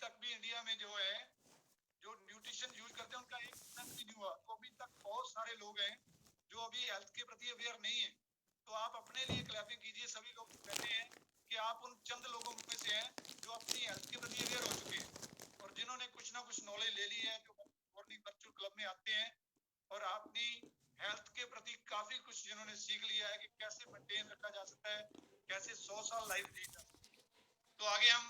तक भी इंडिया में जो है जो न्यूट्रिशन यूज करते हैं उनका 1% भी नहीं हुआ। तो अभी तक बहुत सारे लोग हैं जो अभी हेल्थ के प्रति अवेयर नहीं है। तो आप अपने लिए क्लैपिंग कीजिए। सभी लोग कहते हैं कि आप उन चंद लोगों में से हैं जो अपनी हेल्थ के प्रति अवेयर हो चुके हैं और जिन्होंने कुछ ना कुछ नॉलेज ले ली है, जो मॉर्निंग वर्चुअल क्लब में आते हैं और अपनी हेल्थ के प्रति काफी कुछ जिन्होंने सीख लिया है कि कैसे मेंटेन रखा जा सकता है, कैसे 100 साल लाइफ जी जा सकती है। तो आगे हम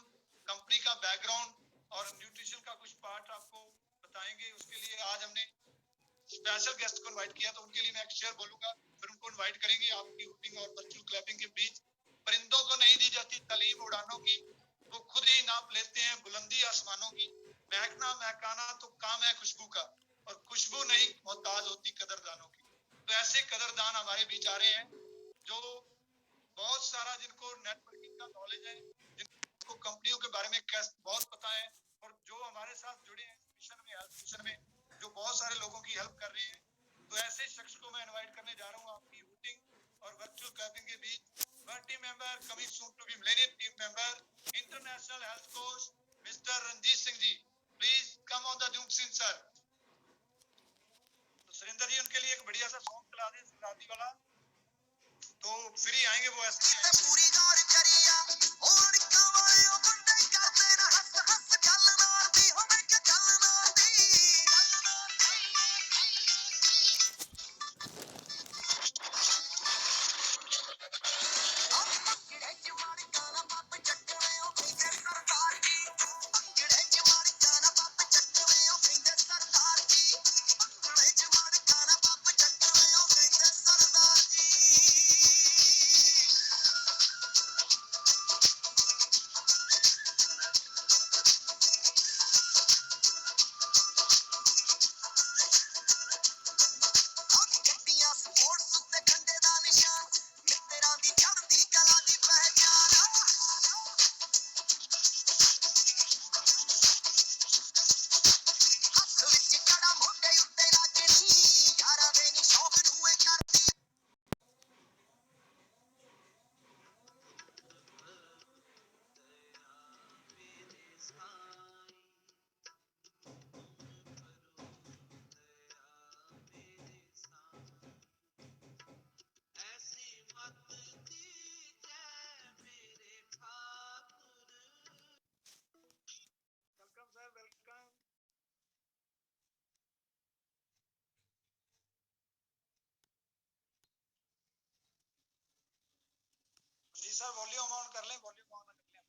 कंपनी का बैकग्राउंड और न्यूट्रिशन का कुछ पार्ट आपको बताएंगे। उसके लिए आज हमने स्पेशल गेस्ट को इनवाइट किया, तो उनके लिए मैं एक शेयर बोलूंगा, फिर उनको इनवाइट करेंगे। आपकी हुटिंग और वर्चुअल क्लैपिंग के बीच परिंदों को नहीं दी जाती तालीम उड़ानों की, वो खुद ही नाप लेते हैं बुलंदी आसमानों की। महकना महकाना तो काम है खुशबू का, और खुशबू नहीं मोहताज होती कदरदानों की। तो ऐसे कदरदान हमारे बीच आ रहे हैं जो बहुत सारा जिनको नेटवर्किंग का नॉलेज है, जिनको कंपनियों के बारे में बहुत पता है, और जो हमारे साथ जुड़े हैं मिशन में, हेल्थ मिशन में, जो बहुत सारे लोगों की हेल्प कर रहे हैं। तो ऐसे शख्स को मैं इनवाइट करने जा रहा हूँ आपकी हुटिंग और वर्चुअल क्लैपिंग के बीच। One team member coming soon to be millennium team member, international health coach mister Ranjit Singh ji, please come on the Zoom scene sir. तो सुरेंद्र जी उनके लिए एक बढ़िया सा सॉन्ग चला दें शिवरात्रि वाला, तो फ्री आएंगे वो। ऐसे पूरी गौर करिया और कवायो बंदे करते ना हंस हंस चलना दी होवे के चलना दी। अंगड़े जमाड़ गाना पाप चक्करे ओ फिंगर सरदार की, अंगड़े जमाड़ गाना पाप चक्करे ओ फिंगर सरदार की, अंगड़े जमाड़ गाना पाप चक्करे ओ फिंगर सरदार की। गड्डियां स्पोर्ट्स उत्ते खंडे दा निशान, मित्तरां दी चढ़दी कला दी पहचान। हੱਥ ਵਿੱਚ ਕੜਾ ਮੋਢੇ ਉੱਤੇ ਨਾਚਣੀ, ਯਾਰਾਂ ਦੇ ਨੀ ਸ਼ੌਕ ਨੂੰ ਏ ਕਰਦੀ। Welcome sir, welcome. जी सर, वॉल्यूम ऑन कर लें, वॉल्यूम ऑन कर लें।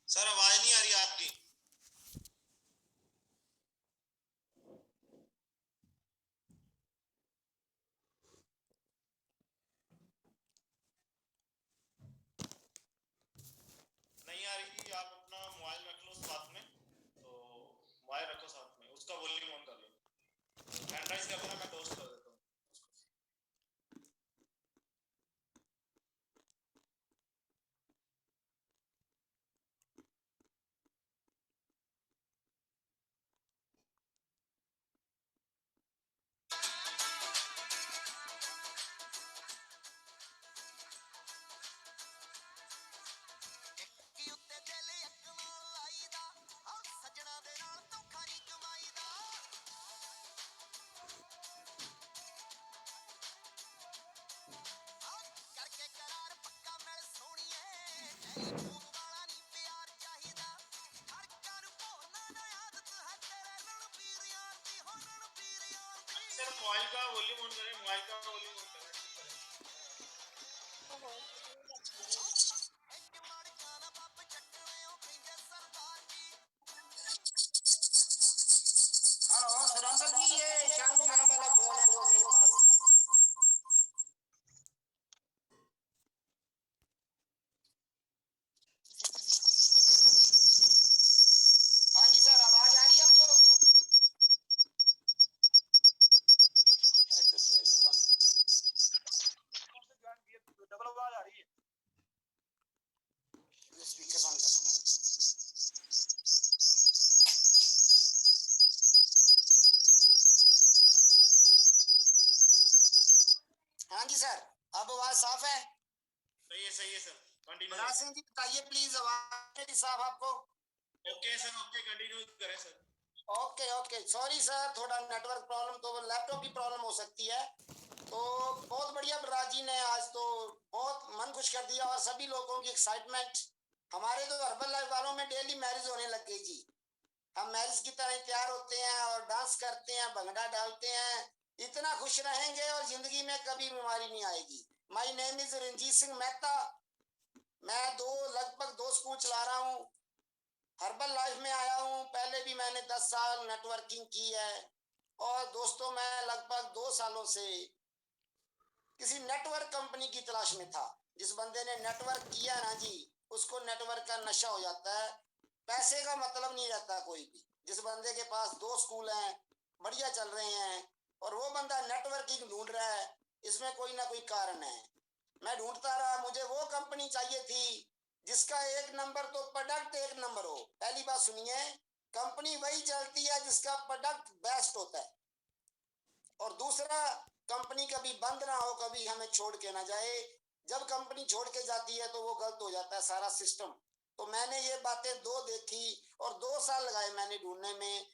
सर आवाज नहीं आ रही आपकी। नहीं आ रही, आप अपना मोबाइल रख लो साथ में, तो मोबाइल रखो साथ में, उसका वॉल्यूम ऑन कर लो, हैंड राइज कर देना, मैं टोस्ट कर देता हूँ। ਕਿ ਉੱਤੇ ਦਿਲ ਇੱਕ ਨਾਲ ਲਾਈਦਾ, ਆ ਸੱਜਣਾ ਦੇ ਨਾਲ ਧੋਖਾ ਨਹੀਂ ਕਮਾਈਦਾ। सही है सर, कंटिन्यू। बलराज सिंह जी बताइए प्लीज, आवाज साहब आपको? ओके सर, ओके, कंटिन्यू करें sir. Okay okay, sorry sir, थोड़ा नेटवर्क प्रॉब्लम, तो लैपटॉप की प्रॉब्लम हो सकती है। तो बहुत बढ़िया बलराज जी ने आज तो बहुत मन खुश कर दिया, और सभी लोगों की एक्साइटमेंट। हमारे तो हर्बल लाइफ वालों में डेली मैरिज होने लग गई जी। हम मैरिज की तरह तैयार होते हैं और डांस करते हैं, भंगड़ा डालते हैं। इतना खुश रहेंगे और जिंदगी में कभी बीमारी नहीं आएगी। My name is Ranjit Singh Mehta. मैं लगभग 2 स्कूल चला रहा हूँ। हर्बल लाइफ में आया हूँ, पहले भी मैंने 10 साल नेटवर्किंग की है। और दोस्तों मैं लगभग 2 सालों से किसी नेटवर्क कंपनी की तलाश में था। जिस बंदे ने नेटवर्क किया ना जी, उसको नेटवर्क का नशा हो जाता है। पैसे का मतलब नहीं रहता कोई भी। जिस बंदे के पास 2 स्कूल हैं, बढ़िया चल रहे हैं, और वो बंदा नेटवर्किंग ढूंढ रहा है, इसमें कोई ना कोई कारण है। मैं ढूंढता रहा, मुझे वो कंपनी चाहिए थी जिसका एक नंबर तो प्रोडक्ट एक नंबर हो। पहली बात सुनिए, कंपनी वही चलती है जिसका प्रोडक्ट बेस्ट होता है। और दूसरा, कंपनी कभी बंद ना हो, कभी हमें छोड़ के ना जाए। जब कंपनी छोड़ के जाती है तो वो गलत हो जाता है सारा सिस्टम। तो मैंने ये बातें 2 देखी और 2 साल लगाए मैंने ढूंढने में।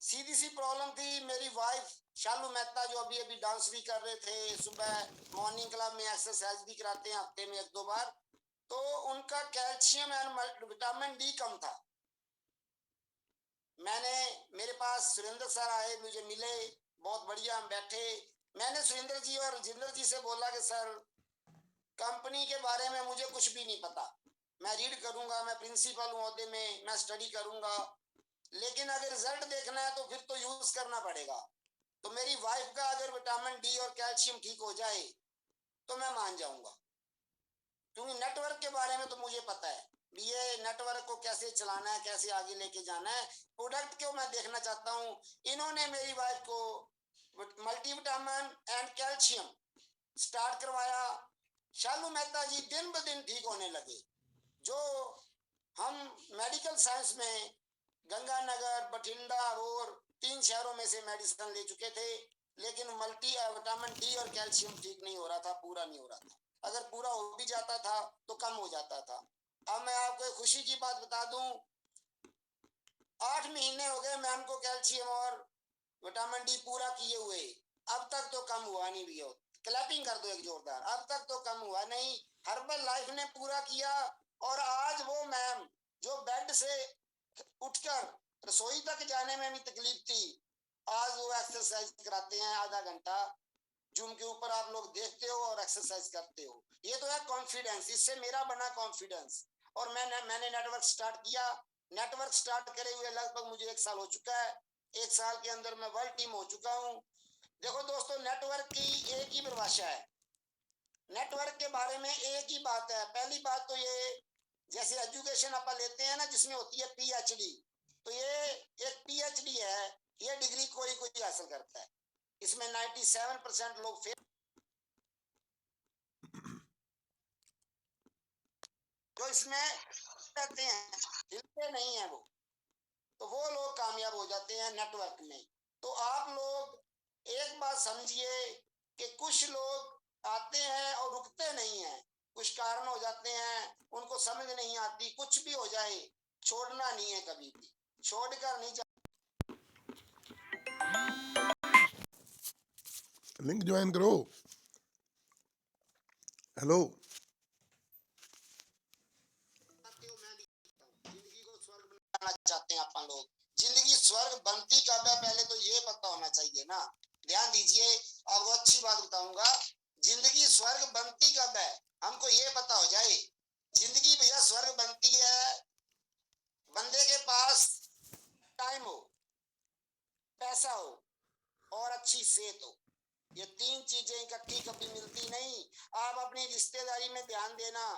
सीधी सी प्रॉब्लम थी, मेरी वाइफ शालू मेहता जो अभी अभी डांस भी कर रहे थे, सुबह मॉर्निंग क्लब में एक्सरसाइज भी कराते हैं हफ्ते में 1-2 बार, तो उनका कैल्शियम एंड विटामिन डी कम था। मेरे पास सुरेंद्र सर आए, मुझे मिले, बहुत बढ़िया, हम बैठे। मैंने सुरेंद्र जी और जिंदर जी से बोला कि सर, कंपनी के बारे में मुझे कुछ भी नहीं पता। मैं रीड करूंगा, मैं प्रिंसिपल हूँ ओहदे में, मैं स्टडी करूंगा, लेकिन अगर रिजल्ट देखना है तो फिर तो यूज करना पड़ेगा। तो मेरी वाइफ का अगर विटामिन डी और कैल्शियम ठीक हो जाए तो मैं मान जाऊंगा, क्योंकि नेटवर्क के बारे में तो मुझे पता है। ये नेटवर्क को कैसे चलाना है, कैसे आगे लेके जाना है, प्रोडक्ट को मैं देखना चाहता हूँ। इन्होंने मेरी वाइफ को मल्टीविटामिन एंड कैल्शियम स्टार्ट करवाया। शालू मेहता जी दिन ब दिन ठीक होने लगे। जो हम मेडिकल साइंस में गंगानगर, बठिंडा और 3 शहरों में से मेडिसिन ले चुके थे, लेकिन मल्टी विटामिन डी और कैल्शियम ठीक नहीं हो रहा था, पूरा नहीं हो रहा था। अगर पूरा हो भी जाता था तो कम हो जाता था। अब मैं आपको एक खुशी की बात बता दूं, 8 महीने हो गए मैम को कैल्शियम और विटामिन डी पूरा किए हुए, अब तक तो कम हुआ नहीं भी हो। क्लैपिंग कर दो एक जोरदार, अब तक तो कम हुआ नहीं। हर्बल लाइफ ने पूरा किया। और आज वो मैम जो बेड से उठकर रसोई तक जाने में भी तकलीफ थी, आज वो एक्सरसाइज कराते हैं आधा घंटा, जूम के ऊपर आप लोग देखते हो और एक्सरसाइज करते हो। ये तो है कॉन्फिडेंस, इससे मेरा बना कॉन्फिडेंस। और मैंने नेटवर्क स्टार्ट किया। नेटवर्क स्टार्ट करे हुए लगभग मुझे 1 साल हो चुका है। 1 साल के अंदर मैं वर्ल्ड टीम हो चुका हूँ। देखो दोस्तों, नेटवर्क की एक ही परिभाषा है। नेटवर्क के बारे में एक ही बात है। पहली बात तो ये, जैसे एजुकेशन आप लेते हैं ना, जिसमें होती है पीएचडी, तो ये एक पीएचडी है, ये डिग्री कोई कोई हासिल करता है। इसमें 97% लोग फेल, जो इसमें रहते हैं, हिलते नहीं है वो लोग कामयाब हो जाते हैं नेटवर्क में। तो आप लोग एक बात समझिए कि कुछ लोग आते हैं और रुकते नहीं हैं, कुछ कारण हो जाते हैं, उनको समझ नहीं आती। कुछ भी हो जाए, छोड़ना नहीं है कभी भी, छोड़कर नहीं। लिंक ज्वाइन करो। हेलो, जिंदगी को स्वर्ग बनाना चाहते हैं अपन लोग। जिंदगी स्वर्ग बनती कब है, पहले तो ये पता होना चाहिए ना। ध्यान दीजिए, आपको अच्छी बात बताऊंगा। जिंदगी स्वर्ग बनती कब है, हमको ये पता हो जाए। जिंदगी भैया स्वर्ग बनती है बंदे के पास टाइम हो, पैसा हो और अच्छी सेहत हो। ये 3 चीजें इकट्ठी कभी मिलती नहीं। आप अपनी रिश्तेदारी में ध्यान देना,